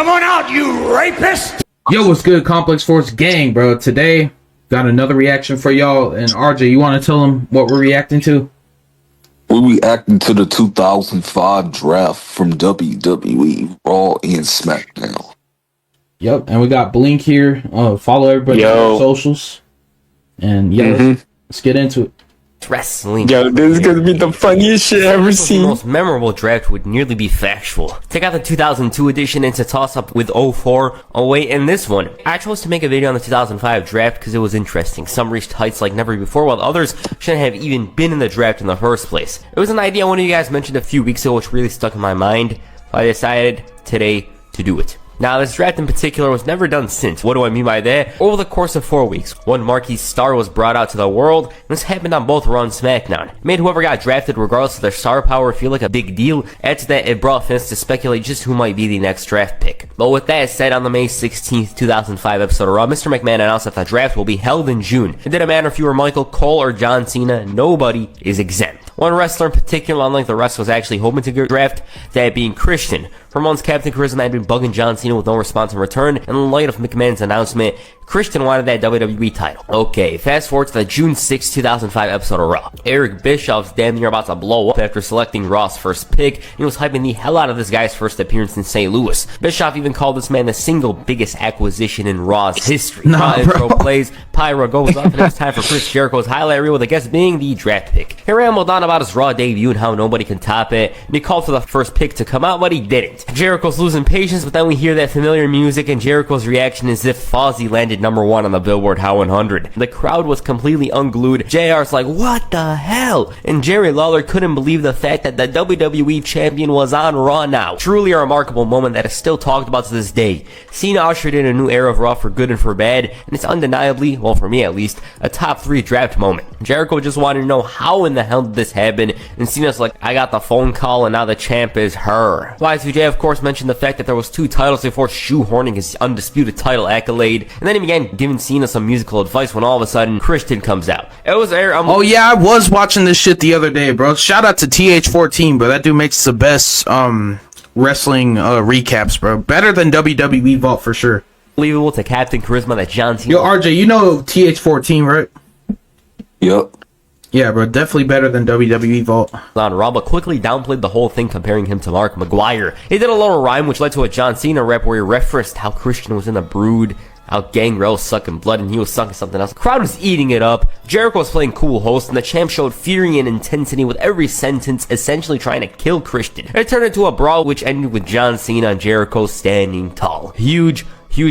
Come on out, you rapist! Yo, what's good, Complex Force gang, bro? Today, got another reaction for y'all. And RJ, you want to tell them what we're reacting to? We're reacting to the 2005 draft from WWE, Raw and SmackDown. Yep, and we got Blink here. Follow everybody on their socials. And yeah, let's get into it. Wrestling. Yo, this is gonna be the funniest shit I've ever seen. The most memorable draft would nearly be factual. Take out the 2002 edition and to toss up with 04, 08, and this one. I chose to make a video on the 2005 draft because it was interesting. Some reached heights like never before, while others shouldn't have even been in the draft in the first place. It was an idea one of you guys mentioned a few weeks ago which really stuck in my mind, so I decided today to do it. Now, this draft in particular was never done since. What do I mean by that? Over the course of 4 weeks, one marquee star was brought out to the world, and this happened on both Raw and SmackDown. It made whoever got drafted, regardless of their star power, feel like a big deal. Add to that, it brought fans to speculate just who might be the next draft pick. But with that said, on the May 16th, 2005 episode of Raw, Mr. McMahon announced that the draft will be held in June. It didn't matter if you were Michael Cole or John Cena, nobody is exempt. One wrestler in particular, unlike the rest, was actually hoping to get draft, that being Christian. For months, Captain Charisma had been bugging John Cena with no response in return, and in light of McMahon's announcement, Christian wanted that WWE title. Okay, fast forward to the June 6, 2005 episode of Raw. Eric Bischoff's damn near about to blow up after selecting Raw's first pick, and he was hyping the hell out of this guy's first appearance in St. Louis. Bischoff even called this man the single biggest acquisition in Raw's history. Intro plays, Pyro goes up, and it's time for Chris Jericho's highlight reel with the guest being the draft pick. He rambled on about his Raw debut and how nobody can top it, and he called for the first pick to come out, but he didn't. Jericho's losing patience, but then we hear that familiar music, and Jericho's reaction is as if Fozzy landed #1 on the Billboard Hot 100. The crowd was completely unglued. JR's like, what the hell? And Jerry Lawler couldn't believe the fact that the WWE champion was on Raw now. Truly a remarkable moment that is still talked about to this day. Cena ushered in a new era of Raw for good and for bad, and it's undeniably, well for me at least, a top 3 draft moment. Jericho just wanted to know how in the hell did this happen, and Cena's like, I got the phone call and now the champ is her. Y2J of course mentioned the fact that there was 2 titles before shoehorning his undisputed title accolade, and then he began giving Cena some musical advice when all of a sudden Christian comes out. It was oh yeah, I was watching this shit the other day, bro. Shout out to TH14, bro. That dude makes the best wrestling recaps, bro. Better than WWE Vault for sure. Unbelievable to Captain Charisma that John Cena. Yo, RJ, you know TH14, right? Yep. Yeah, bro, definitely better than WWE Vault. On Raw, but quickly downplayed the whole thing, comparing him to Mark McGuire. He did a little rhyme, which led to a John Cena rap where he referenced how Christian was in the Brood, how Gangrel was sucking blood, and he was sucking something else. The crowd was eating it up. Jericho was playing cool host, and the champ showed fury and intensity with every sentence, essentially trying to kill Christian. It turned into a brawl, which ended with John Cena and Jericho standing tall. Huge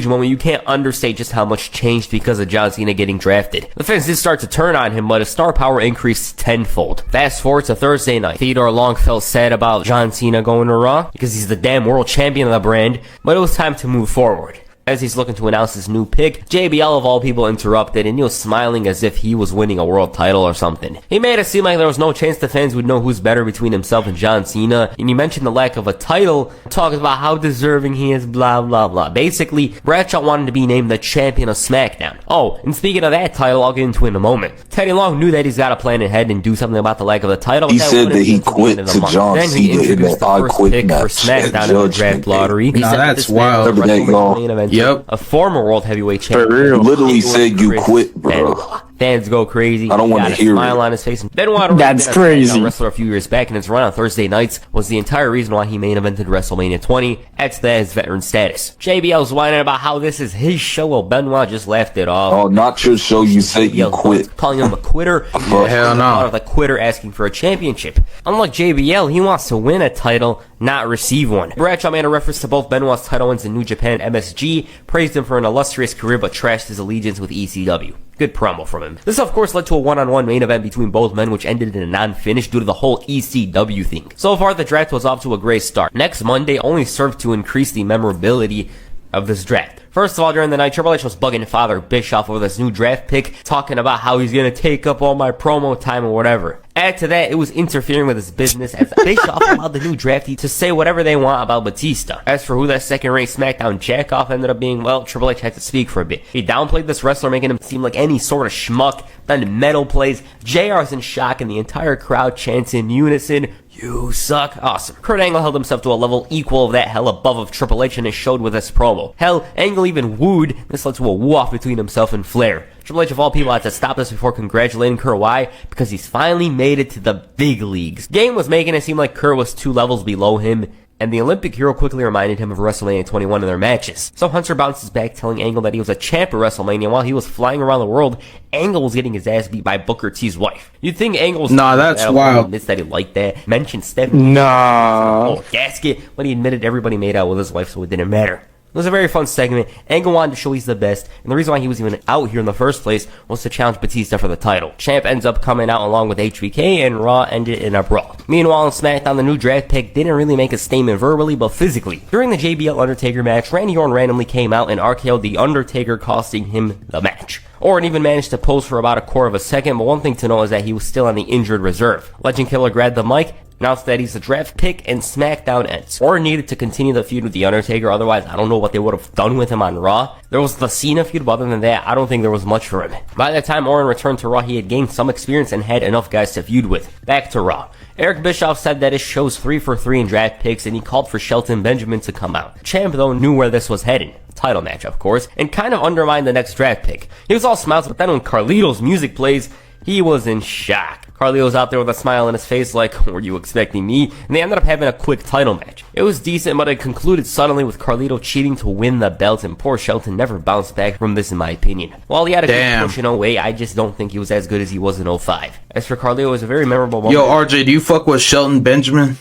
moment. You can't understate just how much changed because of John Cena getting drafted. The fans did start to turn on him, but his star power increased tenfold. Fast forward to Thursday night. Theodore Long felt sad about John Cena going to Raw because he's the damn world champion of the brand, but it was time to move forward. As he's looking to announce his new pick, JBL of all people interrupted, and he was smiling as if he was winning a world title or something. He made it seem like there was no chance the fans would know who's better between himself and John Cena, and he mentioned the lack of a title, talking about how deserving he is, blah blah blah. Basically, Bradshaw wanted to be named the champion of SmackDown. Oh, and speaking of that title, I'll get into it in a moment. Teddy Long knew that he's got to plan ahead and do something about the lack of the title. He said that he quit to John Cena. Then he introduced the first pick for SmackDown in the draft lottery. Nah, that's wild. Yep. A former world heavyweight champion. Literally said you quit, bro. Fans go crazy. I don't want to hear smile it. on his face. Benoit, that's crazy. Wrestler a few years back, and his run on Thursday nights was the entire reason why he main evented WrestleMania 20. Adds to that his veteran status. JBL's whining about how this is his show, while Benoit just laughed it off. Oh, not your show. You said you quit. Calling him a quitter. Hell no. Of the quitter asking for a championship. Unlike JBL, he wants to win a title, not receive one. Bradshaw made a reference to both Benoit's title wins in New Japan and MSG, praised him for an illustrious career, but trashed his allegiance with ECW. Good promo from him. This of course led to a one-on-one main event between both men, which ended in a non-finish due to the whole ECW thing. So far, the draft was off to a great start. Next Monday only served to increase the memorability of this draft. First of all, during the night, Triple H was bugging Father Bischoff over this new draft pick, talking about how he's gonna take up all my promo time or whatever. Add to that, it was interfering with his business, as Bischoff allowed the new draftee to say whatever they want about Batista. As for who that second-rate SmackDown jackoff ended up being, well, Triple H had to speak for a bit. He downplayed this wrestler, making him seem like any sort of schmuck, then metal plays. JR's in shock, and the entire crowd chants in unison, You suck. Awesome. Kurt Angle held himself to a level equal of that, hell above of Triple H, and it showed with this promo. Hell, Angle even wooed. This led to a woo-off between himself and Flair. Triple H, of all people, had to stop this before congratulating Kurt. Why? Because he's finally made it to the big leagues. Game was making it seem like Kurt was 2 levels below him, and the Olympic hero quickly reminded him of WrestleMania 21 in their matches. So Hunter bounces back, telling Angle that he was a champ at WrestleMania. While he was flying around the world, Angle was getting his ass beat by Booker T's wife. You'd think Angle was... Nah, that's wild. Admits that he liked that. Mentioned Stephanie. Nah. Oh, gasket. But he admitted everybody made out with his wife, so it didn't matter. It was a very fun segment. Angle wanted to show he's the best, and the reason why he was even out here in the first place was to challenge Batista for the title. Champ ends up coming out along with HBK, and Raw ended in a brawl. Meanwhile, on SmackDown, the new draft pick didn't really make a statement verbally, but physically. During the JBL Undertaker match, Randy Orton randomly came out and RKO'd The Undertaker, costing him the match. Orton even managed to pose for about a quarter of a second, but one thing to know is that he was still on the injured reserve. Legend Killer grabbed the mic, announced that he's the draft pick, and SmackDown ends. Orton needed to continue the feud with The Undertaker, otherwise I don't know what they would have done with him on Raw. There was the Cena feud, but other than that, I don't think there was much for him. By the time Orton returned to Raw, he had gained some experience and had enough guys to feud with. Back to Raw. Eric Bischoff said that his show's 3 for 3 in draft picks, and he called for Shelton Benjamin to come out. Champ, though, knew where this was heading. Title match, of course, and kind of undermined the next draft pick. He was all smiles, but then when Carlito's music plays, he was in shock. Carlito's out there with a smile on his face like, were you expecting me? And they ended up having a quick title match. It was decent, but it concluded suddenly with Carlito cheating to win the belt, and poor Shelton never bounced back from this in my opinion. While he had a good push in 08, I just don't think he was as good as he was in 05. As for Carlito, it was a very memorable moment. Yo, RJ, do you fuck with Shelton Benjamin?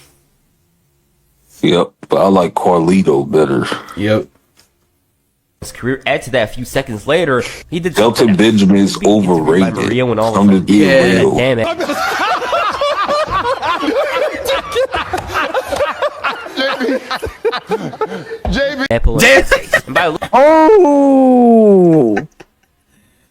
Yep, but I like Carlito better. Yep. His career. Add to that, a few seconds later, he did Shelton Benjamin is overrated. Maria when all I'm of the a damn it. JB. Apple and by Oh!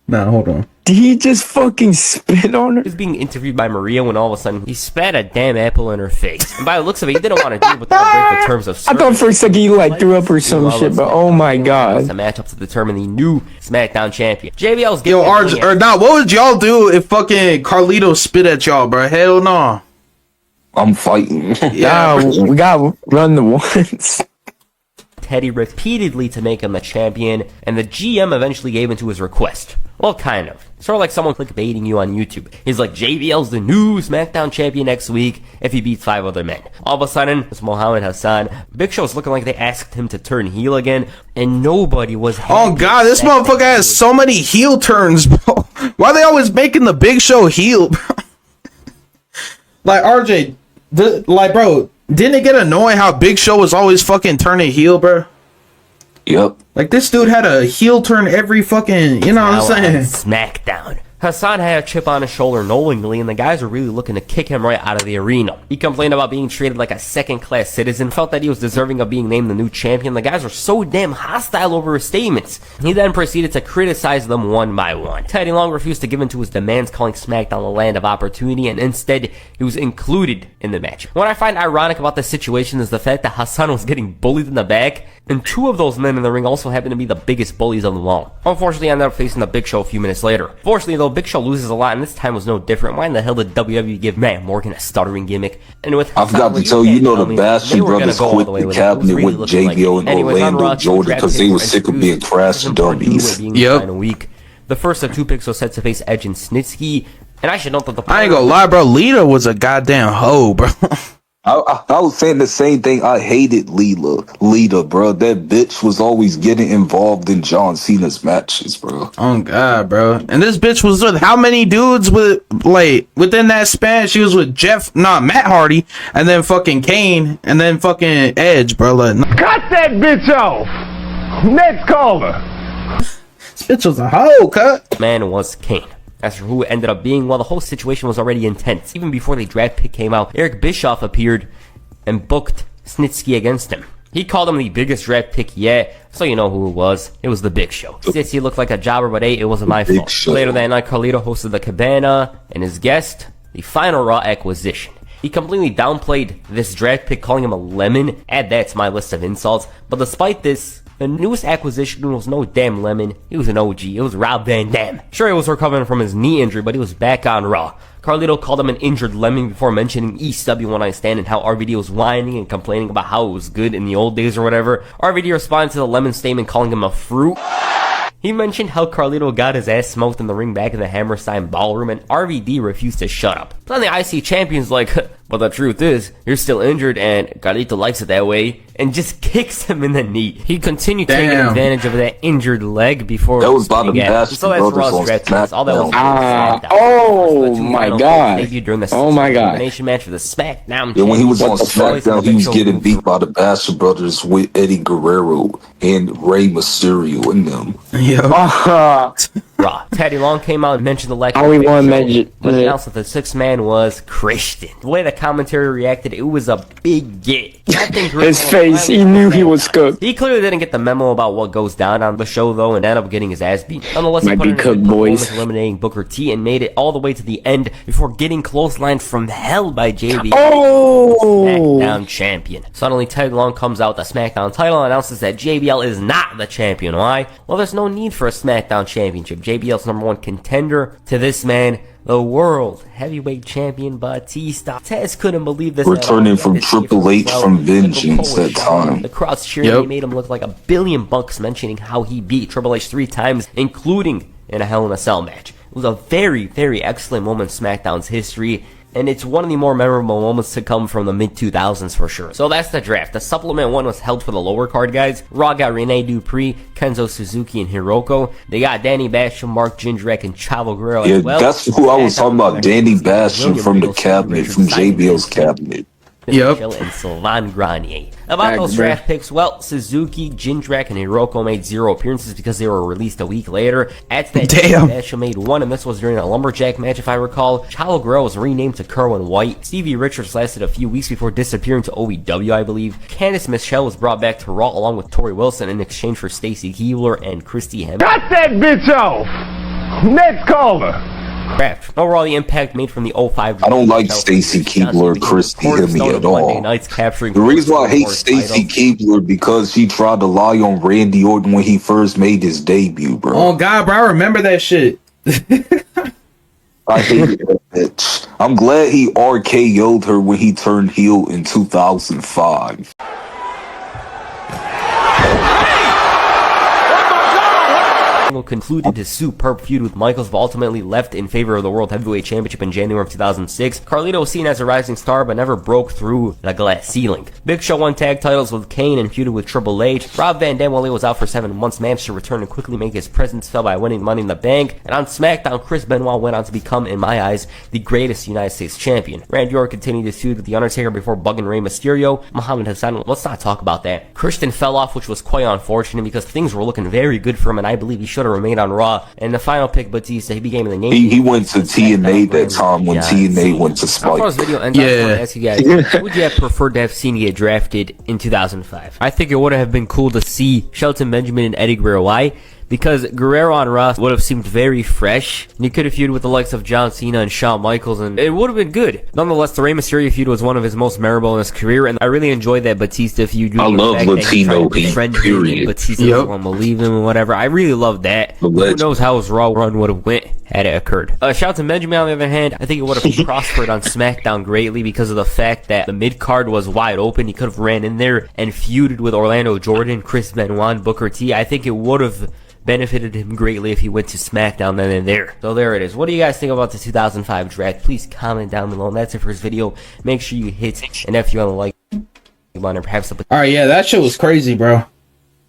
Nah, hold on. Did he just fucking spit on her? he was being interviewed by Maria when all of a sudden he spat a damn apple in her face. And by the looks of it, he didn't want to do it, but that would break the terms of I thought for a second he like threw up or some shit, but oh my god. It's a matchup to determine the new SmackDown champion. JBL's Yo, getting RJ, or not, what would y'all do if fucking Carlito spit at y'all, bro? Hell no. I'm fighting. Yeah, we gotta run the ones. Teddy repeatedly to make him a champion, and the GM eventually gave into his request. Well, kind of. Sort of like someone clickbaiting you on YouTube. He's like, JBL's the new SmackDown champion next week if he beats 5 other men. All of a sudden, it's Muhammad Hassan. Big Show's looking like they asked him to turn heel again, and nobody was happy. Oh god, this motherfucker has so many heel turns, bro. Why are they always making the Big Show heel, bro? Like, RJ, bro, didn't it get annoying how Big Show was always fucking turning heel, bro? Yep. Like, this dude had a heel turn every fucking, you know what I'm saying? SmackDown. Hassan had a chip on his shoulder knowingly, and the guys were really looking to kick him right out of the arena. He complained about being treated like a second-class citizen, felt that he was deserving of being named the new champion. The guys were so damn hostile over his statements. He then proceeded to criticize them one by one. Teddy Long refused to give in to his demands, calling SmackDown the land of opportunity, and instead, he was included in the match. What I find ironic about this situation is the fact that Hassan was getting bullied in the back, and 2 of those men in the ring also happened to be the biggest bullies of them all. Unfortunately, I ended up facing the Big Show a few minutes later. Fortunately, though, Big Show loses a lot, and this time was no different. Why in the hell did WWE give Matt Morgan a stuttering gimmick? And with I forgot to tell you, you know, the Bastion brothers quit the cabinet with JBL and Orlando Jordan because they were sick of being trash dummies. Yep. The first of 2 picks was set to face Edge and Snitsky, and I should note that the... I ain't gonna lie, bro. Lita was a goddamn hoe, bro. I was saying the same thing. I hated Lita, bro. That bitch was always getting involved in John Cena's matches, bro. Oh god, bro. And this bitch was with how many dudes with, like, within that span? She was with Matt Hardy, and then fucking Kane, and then fucking Edge, bro. Like, Cut that bitch off. Next caller. this bitch was a hoe, cut. Man was Kane. As for who it ended up being, well, the whole situation was already intense. Even before the draft pick came out, Eric Bischoff appeared and booked Snitsky against him. He called him the biggest draft pick yet, so you know who it was. It was the Big Show. Snitsky looked like a jobber, but hey, it wasn't my fault. Later that night, Carlito hosted the Cabana, and his guest, the final Raw acquisition. He completely downplayed this draft pick, calling him a lemon. Add that to my list of insults. But despite this, the newest acquisition was no damn lemon. He was an OG. It was Rob Van Dam. Sure, he was recovering from his knee injury, but he was back on Raw. Carlito called him an injured lemming before mentioning ECW One Night Stand and how RVD was whining and complaining about how it was good in the old days or whatever. RVD responded to the lemon statement calling him a fruit. He mentioned how Carlito got his ass smoked in the ring back in the Hammerstein Ballroom, and RVD refused to shut up. Then the IC champion's like, but the truth is, you're still injured, and Carlito likes it that way, and just kicks him in the knee. He continued taking advantage of that injured leg before that was about the best. So that's Raw's draft. All that was oh my god. Oh my god. Elimination match for the SmackDown. Yeah, when he was on SmackDown, he was getting beat by the Bastard Brothers with Eddie Guerrero and Rey Mysterio in them. Yeah. Raw. Teddy Long came out and mentioned the lack of but announced that the sixth man was Christian. The way the commentary reacted, it was a big get. His face, he knew he was good. He clearly didn't get the memo about what goes down on the show though, and ended up getting his ass beat. Nonetheless, he put in a good performance, eliminating Booker T and made it all the way to the end before getting clotheslined from hell by JBL. SmackDown champion. Suddenly, Teddy Long comes out with the SmackDown title and announces that JBL is not the champion. Why? Well, there's no need for a SmackDown championship. JBL's #1 contender to this man, the world heavyweight champion Batista. Tez couldn't believe this. Returning from Triple H from Vengeance that time. The crowd's cheering. He made him look like $1 billion, mentioning how he beat Triple H 3 times, including in a Hell in a Cell match. It was a very, very excellent moment in SmackDown's history, and it's one of the more memorable moments to come from the mid-2000s for sure. So that's the draft. The supplement one was held for the lower card guys. Raw got Rene Dupree, Kenzo Suzuki, and Hiroko. They got Danny Basham, Mark Jindrak, and Chavo Guerrero as well. That's who I was talking about, Danny Basham from the cabinet, from JBL's cabinet. Michelle and Sylvain Grenier. About those draft picks, well, Suzuki, Jindrak, and Hiroko made 0 appearances because they were released a week later. At that time, Basham made 1, and this was during a lumberjack match, if I recall. Chavo Guerrero was renamed to Kerwin White. Stevie Richards lasted a few weeks before disappearing to OVW, I believe. Candice Michelle was brought back to Raw along with Tori Wilson in exchange for Stacy Keibler and Christy Hemme. Cut that bitch off! Next caller! Draft. Overall, the impact made from the 05 I don't like Stacy Keibler or Christy Hemme at all. The reason why I hate Stacy Keibler because she tried to lie on Randy Orton when he first made his debut, bro. Oh god, bro, I remember that shit. I hate that bitch. I'm glad he RKO'd her when he turned heel in 2005. Concluded his superb feud with Michaels, but ultimately left in favor of the World Heavyweight Championship in January of 2006. Carlito was seen as a rising star, but never broke through the glass ceiling. Big Show won tag titles with Kane and feuded with Triple H. Rob Van Dam, while he was out for 7 months, managed to return and quickly make his presence felt by winning Money in the Bank. And on SmackDown, Chris Benoit went on to become, in my eyes, the greatest United States champion. Randy Orton continued his feud with The Undertaker before bugging Rey Mysterio. Muhammad Hassan, let's not talk about that. Christian fell off, which was quite unfortunate because things were looking very good for him, and I believe he should have remained on Raw. And the final pick, Batista, he became the name. He went to TNA that time when TNA went to Spike. Before this video ends, I want to ask you guys, who would you have preferred to have seen get drafted in 2005? I think it would have been cool to see Shelton Benjamin and Eddie Guerrero. Why? Because Guerrero on Raw would have seemed very fresh, and he could have feuded with the likes of John Cena and Shawn Michaels, and it would have been good. Nonetheless, the Rey Mysterio feud was one of his most memorable in his career, and I really enjoyed that Batista feud. I love Latino period. Batista didn't want to believe him and whatever. I really loved that. Who knows how his Raw run would have went had it occurred. Shelton Benjamin, on the other hand, I think it would have prospered on SmackDown greatly because of the fact that the mid-card was wide open. He could have ran in there and feuded with Orlando Jordan, Chris Benoit, and Booker T. I think it would have benefited him greatly if he went to SmackDown then and there. So there it is. What do you guys think about the 2005 draft? Please comment down below. And that's it for this video. Make sure you hit an F you on the like button, perhaps. Alright, yeah, that shit was crazy, bro.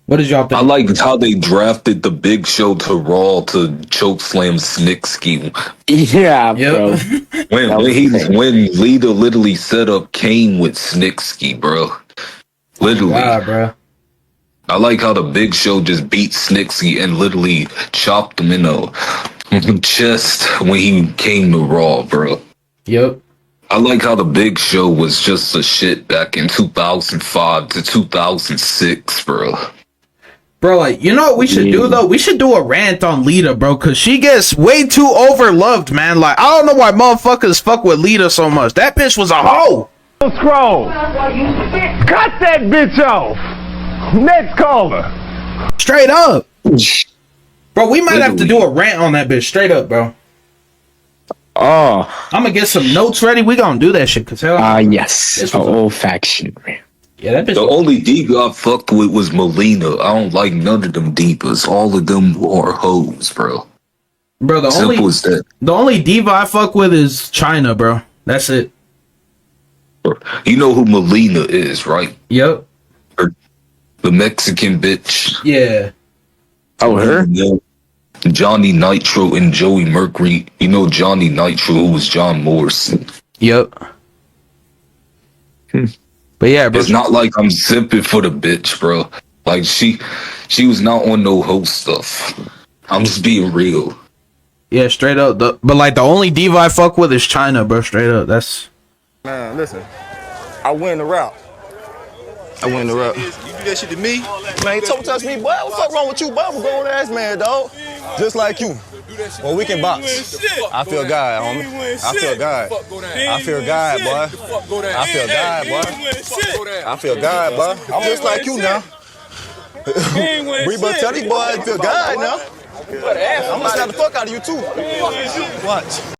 What did y'all think? I liked how they drafted the Big Show to Raw to chokeslam Snitsky. Yeah, bro. when Lita literally set up Kane with Snitsky, bro. Literally. Wow, bro. I like how the Big Show just beat Snitsky and literally chopped him in the chest when he came to Raw, bro. Yep. I like how the Big Show was just a shit back in 2005 to 2006, bro. Bro, like, you know what we should do, though? We should do a rant on Lita, bro, because she gets way too overloved, man. Like, I don't know why motherfuckers fuck with Lita so much. That bitch was a hoe. Scroll. Cut that bitch off. Next caller. Straight up. Bro, we might have to do a rant on that bitch. Straight up, bro. Oh, I'm gonna get some notes ready. We gonna do that shit. Cause hell, yes, old faction. yeah, that bitch. The only diva I fucked with was Melina. I don't like none of them divas. All of them are hoes, bro. Bro, Simple as that. the only diva I fuck with is China, bro. That's it. You know who Melina is, right? Yep. The Mexican bitch. Yeah. Oh, her? Johnny Nitro and Joey Mercury. You know Johnny Nitro, who was John Morrison. Yep. But yeah, bro. It's not like I'm simping for the bitch, bro. Like she was not on no host stuff. I'm just being real. Yeah, straight up. But like the only diva I fuck with is China, bro. Straight up. That's. Man, listen. I win the route. You do that shit to me? Man, you don't touch me, boy. What the fuck wrong with you, boy? I'm a grown ass man, dog. Just like you. Well, we can box. I feel God, homie. I feel God. I feel God, boy. I feel God, boy. I feel God, boy. I'm just like you now. Reba, tell these boys I feel God now. I'm gonna slap the fuck out of you too. Watch.